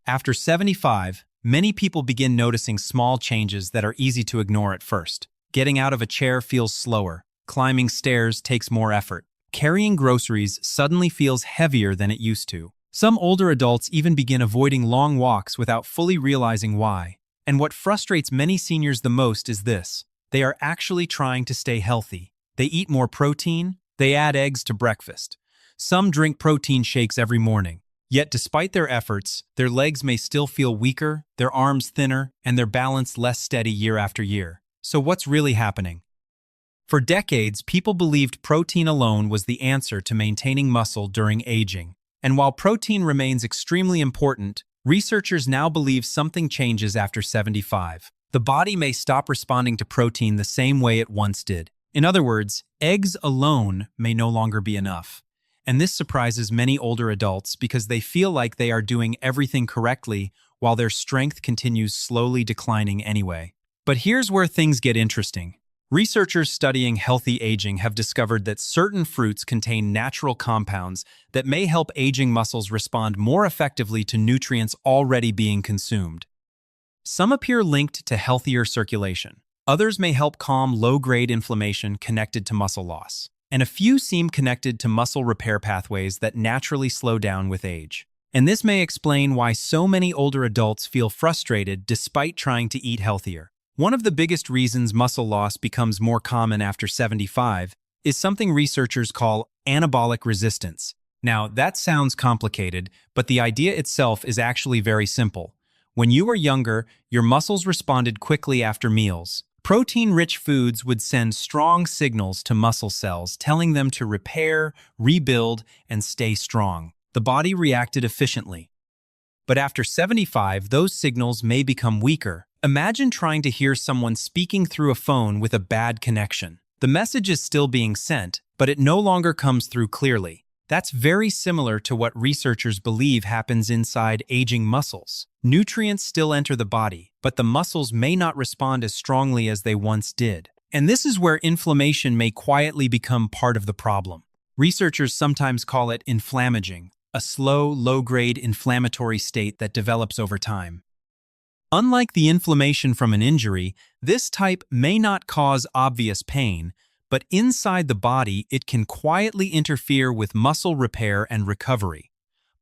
After 75, many people begin noticing small changes that are easy to ignore at first. Getting out of a chair feels slower. Climbing stairs takes more effort. Carrying groceries suddenly feels heavier than it used to. Some older adults even begin avoiding long walks without fully realizing why. And what frustrates many seniors the most is this: they are actually trying to stay healthy. They eat more protein, they add eggs to breakfast. Some drink protein shakes every morning. Yet despite their efforts, their legs may still feel weaker, their arms thinner, and their balance less steady year after year. So what's really happening? For decades, people believed protein alone was the answer to maintaining muscle during aging. And while protein remains extremely important, researchers now believe something changes after 75. The body may stop responding to protein the same way it once did. In other words, eggs alone may no longer be enough. And this surprises many older adults because they feel like they are doing everything correctly while their strength continues slowly declining anyway. But here's where things get interesting. Researchers studying healthy aging have discovered that certain fruits contain natural compounds that may help aging muscles respond more effectively to nutrients already being consumed. Some appear linked to healthier circulation. Others may help calm low-grade inflammation connected to muscle loss. And a few seem connected to muscle repair pathways that naturally slow down with age. And this may explain why so many older adults feel frustrated despite trying to eat healthier. One of the biggest reasons muscle loss becomes more common after 75 is something researchers call anabolic resistance. Now, that sounds complicated, but the idea itself is actually very simple. When you were younger, your muscles responded quickly after meals. Protein-rich foods would send strong signals to muscle cells, telling them to repair, rebuild, and stay strong. The body reacted efficiently. But after 75, those signals may become weaker. Imagine trying to hear someone speaking through a phone with a bad connection. The message is still being sent, but it no longer comes through clearly. That's very similar to what researchers believe happens inside aging muscles. Nutrients still enter the body, but the muscles may not respond as strongly as they once did. And this is where inflammation may quietly become part of the problem. Researchers sometimes call it inflammaging, a slow, low-grade inflammatory state that develops over time. Unlike the inflammation from an injury, this type may not cause obvious pain, but inside the body it can quietly interfere with muscle repair and recovery.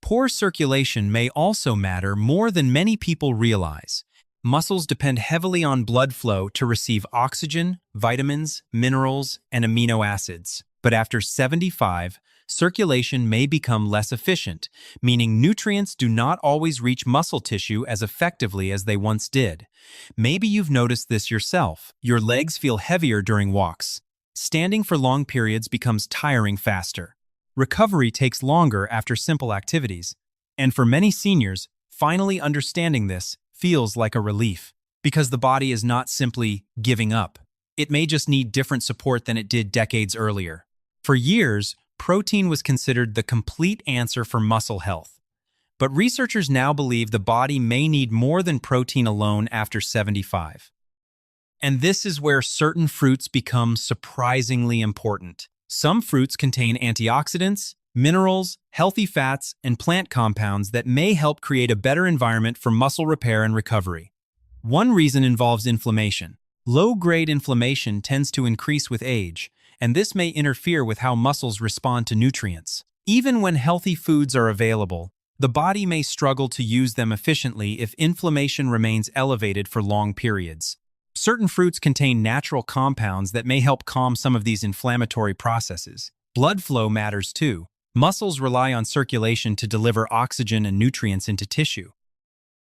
Poor circulation may also matter more than many people realize. Muscles depend heavily on blood flow to receive oxygen, vitamins, minerals, and amino acids. But after 75, circulation may become less efficient, meaning nutrients do not always reach muscle tissue as effectively as they once did. Maybe you've noticed this yourself. Your legs feel heavier during walks. Standing for long periods becomes tiring faster. Recovery takes longer after simple activities. And for many seniors, finally understanding this feels like a relief, because the body is not simply giving up. It may just need different support than it did decades earlier. For years, protein was considered the complete answer for muscle health. But researchers now believe the body may need more than protein alone after 75. And this is where certain fruits become surprisingly important. Some fruits contain antioxidants, minerals, healthy fats, and plant compounds that may help create a better environment for muscle repair and recovery. One reason involves inflammation. Low-grade inflammation tends to increase with age, and this may interfere with how muscles respond to nutrients. Even when healthy foods are available, the body may struggle to use them efficiently if inflammation remains elevated for long periods. Certain fruits contain natural compounds that may help calm some of these inflammatory processes. Blood flow matters too. Muscles rely on circulation to deliver oxygen and nutrients into tissue.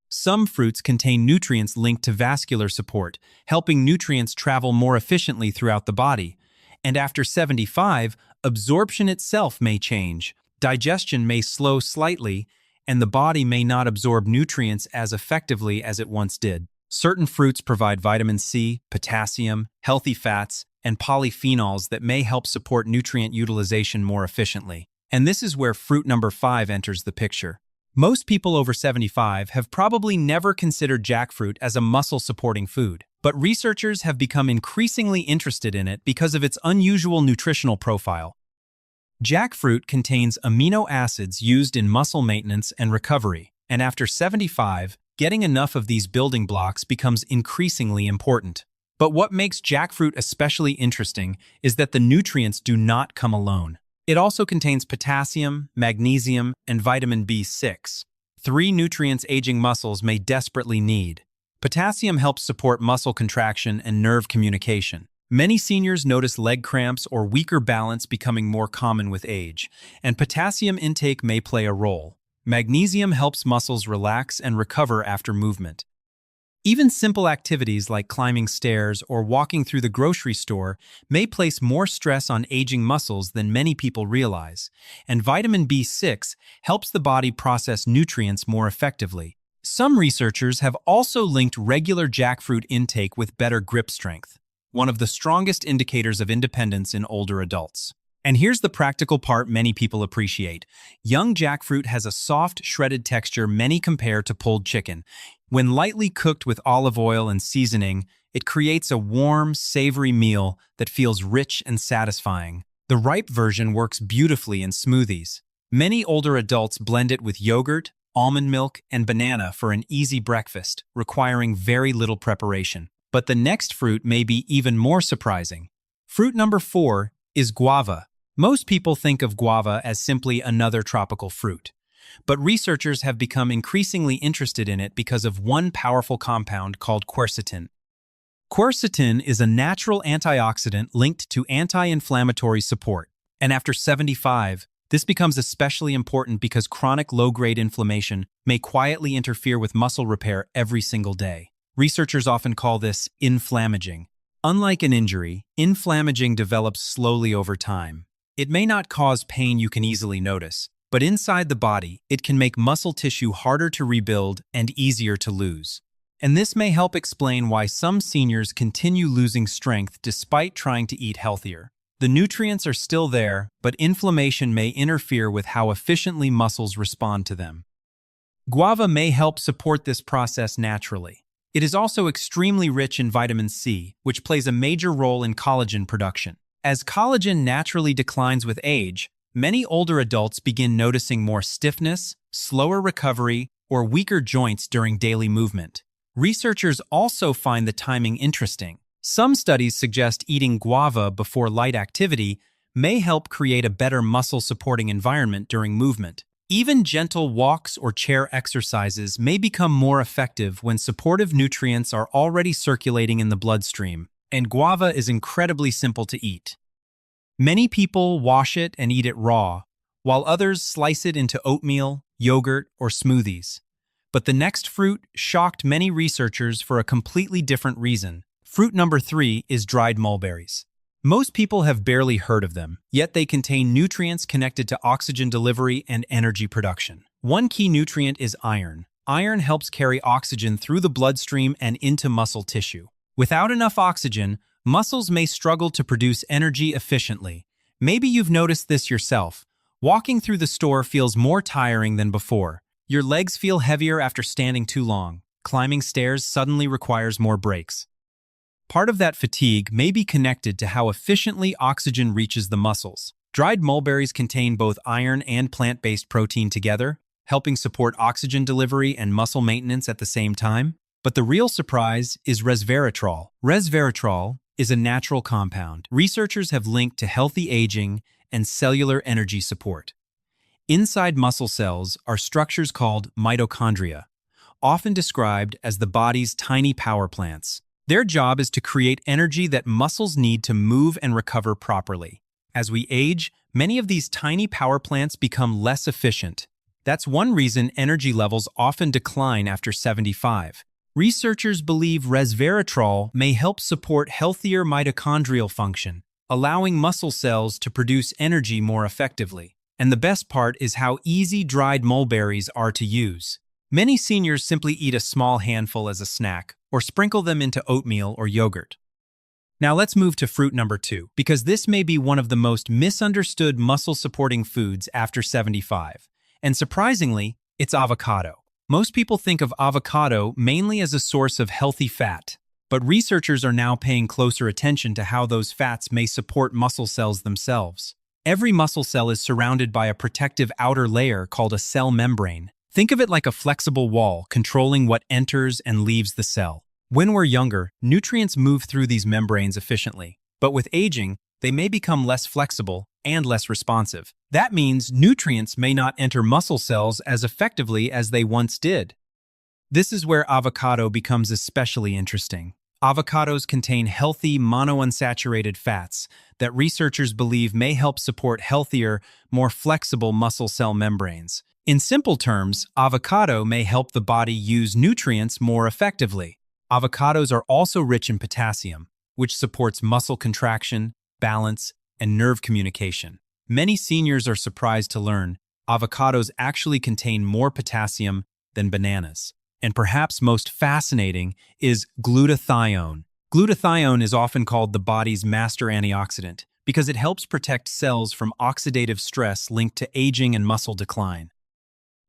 Some fruits contain nutrients linked to vascular support, helping nutrients travel more efficiently throughout the body. And after 75, absorption itself may change. Digestion may slow slightly, and the body may not absorb nutrients as effectively as it once did. Certain fruits provide vitamin C, potassium, healthy fats, and polyphenols that may help support nutrient utilization more efficiently. And this is where fruit number 5 enters the picture. Most people over 75 have probably never considered jackfruit as a muscle-supporting food, but researchers have become increasingly interested in it because of its unusual nutritional profile. Jackfruit contains amino acids used in muscle maintenance and recovery. And after 75, getting enough of these building blocks becomes increasingly important. But what makes jackfruit especially interesting is that the nutrients do not come alone. It also contains potassium, magnesium, and vitamin B6, three nutrients aging muscles may desperately need. Potassium helps support muscle contraction and nerve communication. Many seniors notice leg cramps or weaker balance becoming more common with age, and potassium intake may play a role. Magnesium helps muscles relax and recover after movement. Even simple activities like climbing stairs or walking through the grocery store may place more stress on aging muscles than many people realize, and vitamin B6 helps the body process nutrients more effectively. Some researchers have also linked regular jackfruit intake with better grip strength, one of the strongest indicators of independence in older adults. And here's the practical part many people appreciate. Young jackfruit has a soft, shredded texture many compare to pulled chicken. When lightly cooked with olive oil and seasoning, it creates a warm, savory meal that feels rich and satisfying. The ripe version works beautifully in smoothies. Many older adults blend it with yogurt, almond milk, and banana for an easy breakfast, requiring very little preparation. But the next fruit may be even more surprising. Fruit number 4 is guava. Most people think of guava as simply another tropical fruit. But researchers have become increasingly interested in it because of one powerful compound called quercetin. Quercetin is a natural antioxidant linked to anti-inflammatory support. And after 75, this becomes especially important because chronic low-grade inflammation may quietly interfere with muscle repair every single day. Researchers often call this inflammaging. Unlike an injury, inflammaging develops slowly over time. It may not cause pain you can easily notice, but inside the body, it can make muscle tissue harder to rebuild and easier to lose. And this may help explain why some seniors continue losing strength despite trying to eat healthier. The nutrients are still there, but inflammation may interfere with how efficiently muscles respond to them. Guava may help support this process naturally. It is also extremely rich in vitamin C, which plays a major role in collagen production. As collagen naturally declines with age, many older adults begin noticing more stiffness, slower recovery, or weaker joints during daily movement. Researchers also find the timing interesting. Some studies suggest eating guava before light activity may help create a better muscle-supporting environment during movement. Even gentle walks or chair exercises may become more effective when supportive nutrients are already circulating in the bloodstream, and guava is incredibly simple to eat. Many people wash it and eat it raw, while others slice it into oatmeal, yogurt, or smoothies. But the next fruit shocked many researchers for a completely different reason. Fruit number 3 is dried mulberries. Most people have barely heard of them, yet they contain nutrients connected to oxygen delivery and energy production. One key nutrient is iron. Iron helps carry oxygen through the bloodstream and into muscle tissue. Without enough oxygen, muscles may struggle to produce energy efficiently. Maybe you've noticed this yourself. Walking through the store feels more tiring than before. Your legs feel heavier after standing too long. Climbing stairs suddenly requires more breaks. Part of that fatigue may be connected to how efficiently oxygen reaches the muscles. Dried mulberries contain both iron and plant-based protein together, helping support oxygen delivery and muscle maintenance at the same time. But the real surprise is resveratrol. Resveratrol is a natural compound researchers have linked to healthy aging and cellular energy support. Inside muscle cells are structures called mitochondria, often described as the body's tiny power plants. Their job is to create energy that muscles need to move and recover properly. As we age, many of these tiny power plants become less efficient. That's one reason energy levels often decline after 75. Researchers believe resveratrol may help support healthier mitochondrial function, allowing muscle cells to produce energy more effectively. And the best part is how easy dried mulberries are to use. Many seniors simply eat a small handful as a snack, or sprinkle them into oatmeal or yogurt. Now let's move to fruit number 2, because this may be one of the most misunderstood muscle-supporting foods after 75. And surprisingly, it's avocado. Most people think of avocado mainly as a source of healthy fat, but researchers are now paying closer attention to how those fats may support muscle cells themselves. Every muscle cell is surrounded by a protective outer layer called a cell membrane. Think of it like a flexible wall controlling what enters and leaves the cell. When we're younger, nutrients move through these membranes efficiently, but with aging, they may become less flexible and less responsive. That means nutrients may not enter muscle cells as effectively as they once did. This is where avocado becomes especially interesting. Avocados contain healthy monounsaturated fats that researchers believe may help support healthier, more flexible muscle cell membranes. In simple terms, avocado may help the body use nutrients more effectively. Avocados are also rich in potassium, which supports muscle contraction, balance, and nerve communication. Many seniors are surprised to learn avocados actually contain more potassium than bananas. And perhaps most fascinating is glutathione. Glutathione is often called the body's master antioxidant because it helps protect cells from oxidative stress linked to aging and muscle decline.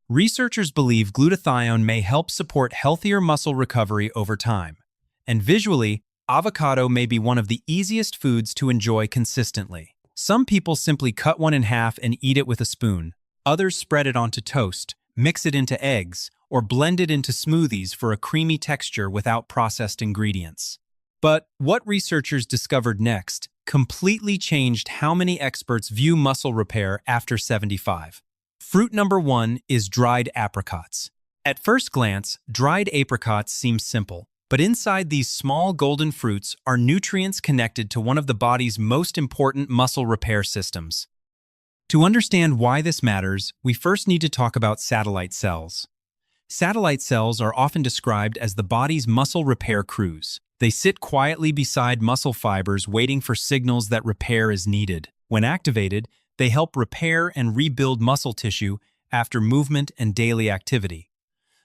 Researchers believe glutathione may help support healthier muscle recovery over time. And visually, avocado may be one of the easiest foods to enjoy consistently. Some people simply cut one in half and eat it with a spoon. Others spread it onto toast, mix it into eggs, or blend it into smoothies for a creamy texture without processed ingredients. But what researchers discovered next completely changed how many experts view muscle repair after 75. Fruit number 1 is dried apricots. At first glance, dried apricots seem simple, but inside these small golden fruits are nutrients connected to one of the body's most important muscle repair systems. To understand why this matters, we first need to talk about satellite cells. Satellite cells are often described as the body's muscle repair crews. They sit quietly beside muscle fibers waiting for signals that repair is needed. When activated, they help repair and rebuild muscle tissue after movement and daily activity.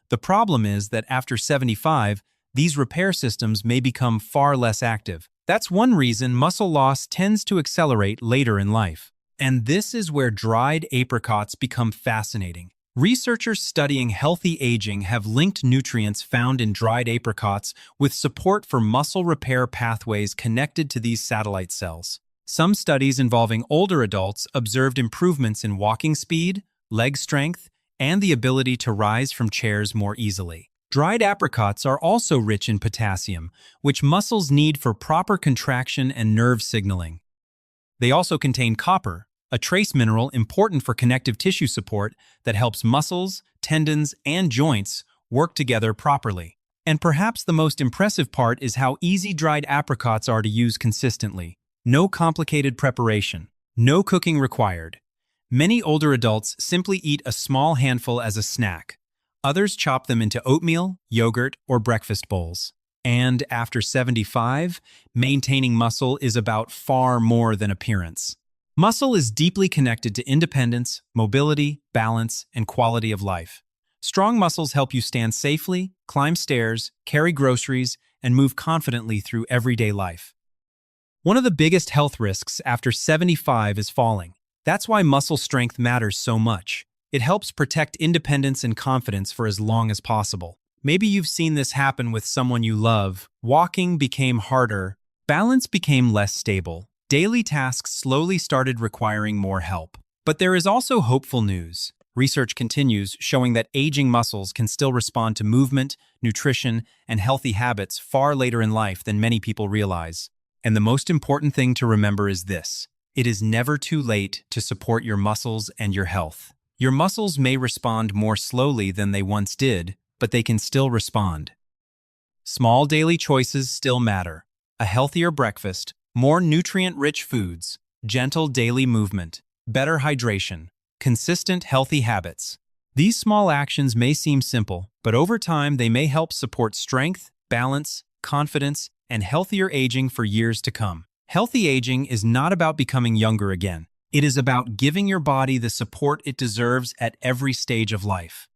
The problem is that after 75, these repair systems may become far less active. That's one reason muscle loss tends to accelerate later in life. And this is where dried apricots become fascinating. Researchers studying healthy aging have linked nutrients found in dried apricots with support for muscle repair pathways connected to these satellite cells. Some studies involving older adults observed improvements in walking speed, leg strength, and the ability to rise from chairs more easily. Dried apricots are also rich in potassium, which muscles need for proper contraction and nerve signaling. They also contain copper, a trace mineral important for connective tissue support that helps muscles, tendons, and joints work together properly. And perhaps the most impressive part is how easy dried apricots are to use consistently. No complicated preparation, no cooking required. Many older adults simply eat a small handful as a snack. Others chop them into oatmeal, yogurt, or breakfast bowls. And after 75, maintaining muscle is about far more than appearance. Muscle is deeply connected to independence, mobility, balance, and quality of life. Strong muscles help you stand safely, climb stairs, carry groceries, and move confidently through everyday life. One of the biggest health risks after 75 is falling. That's why muscle strength matters so much. It helps protect independence and confidence for as long as possible. Maybe you've seen this happen with someone you love. Walking became harder, balance became less stable. Daily tasks slowly started requiring more help. But there is also hopeful news. Research continues showing that aging muscles can still respond to movement, nutrition, and healthy habits far later in life than many people realize. And the most important thing to remember is this: it is never too late to support your muscles and your health. Your muscles may respond more slowly than they once did, but they can still respond. Small daily choices still matter. A healthier breakfast, more nutrient-rich foods, gentle daily movement, better hydration, consistent healthy habits. These small actions may seem simple, but over time they may help support strength, balance, confidence, and healthier aging for years to come. Healthy aging is not about becoming younger again. It is about giving your body the support it deserves at every stage of life.